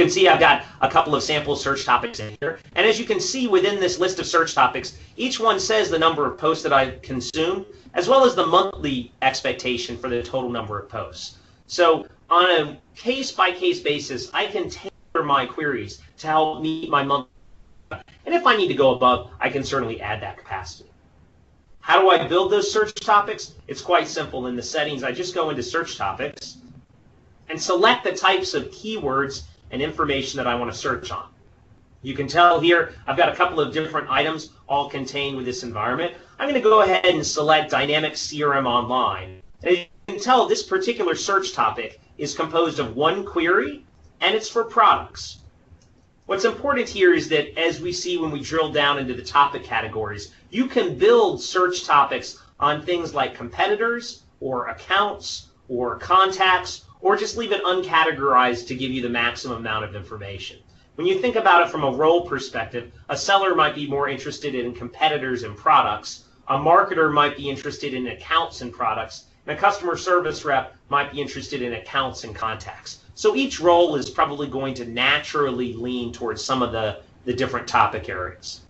can see, I've got a couple of sample search topics in here. And as you can see within this list of search topics, each one says the number of posts that I consumed, as well as the monthly expectation for the total number of posts. So on a case-by-case basis, I can tailor my queries to help meet my monthly. And if I need to go above, I can certainly add that capacity. How do I build those search topics? It's quite simple. In the settings, I just go into search topics and select the types of keywords and information that I want to search on. You can tell here I've got a couple of different items all contained with this environment. I'm going to go ahead and select Dynamics CRM Online. And you can tell this particular search topic is composed of one query, and it's for products. What's important here is that as we see when we drill down into the topic categories, you can build search topics on things like competitors or accounts or contacts, or just leave it uncategorized to give you the maximum amount of information. When you think about it from a role perspective, a seller might be more interested in competitors and products, a marketer might be interested in accounts and products, and a customer service rep might be interested in accounts and contacts. So each role is probably going to naturally lean towards some of the different topic areas.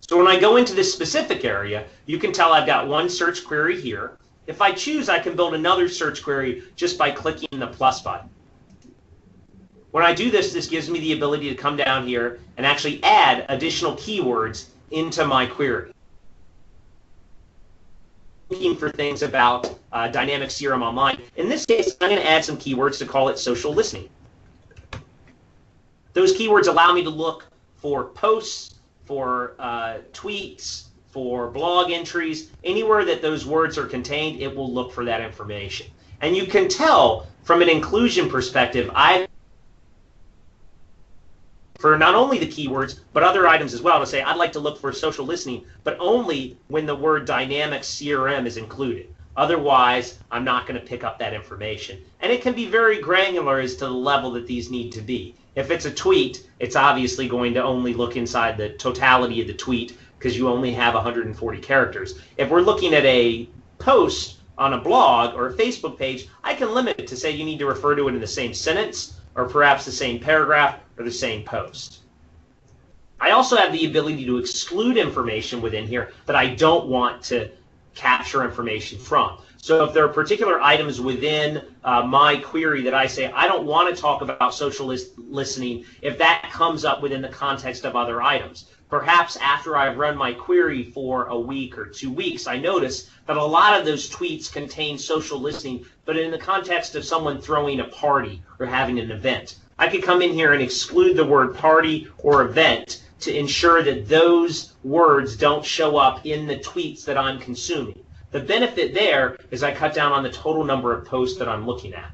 So when I go into this specific area, you can tell I've got one search query here. If I choose, I can build another search query just by clicking the plus button. When I do this, this gives me the ability to come down here and actually add additional keywords into my query. Looking for things about Dynamics CRM Online. In this case, I'm going to add some keywords to call it social listening. Those keywords allow me to look for posts, for tweets, for blog entries. Anywhere that those words are contained, it will look for that information. And you can tell from an inclusion perspective, for not only the keywords, but other items as well, to say I'd like to look for social listening, but only when the word Dynamics CRM is included. Otherwise, I'm not going to pick up that information. And it can be very granular as to the level that these need to be. If it's a tweet, it's obviously going to only look inside the totality of the tweet because you only have 140 characters. If we're looking at a post on a blog or a Facebook page, I can limit it to say you need to refer to it in the same sentence, or perhaps the same paragraph, or the same post. I also have the ability to exclude information within here that I don't want to capture information from. So if there are particular items within my query that I say, I don't want to talk about social listening if that comes up within the context of other items. Perhaps after I've run my query for a week or 2 weeks, I notice that a lot of those tweets contain social listening, but in the context of someone throwing a party or having an event. I could come in here and exclude the word party or event to ensure that those words don't show up in the tweets that I'm consuming. The benefit there is I cut down on the total number of posts that I'm looking at.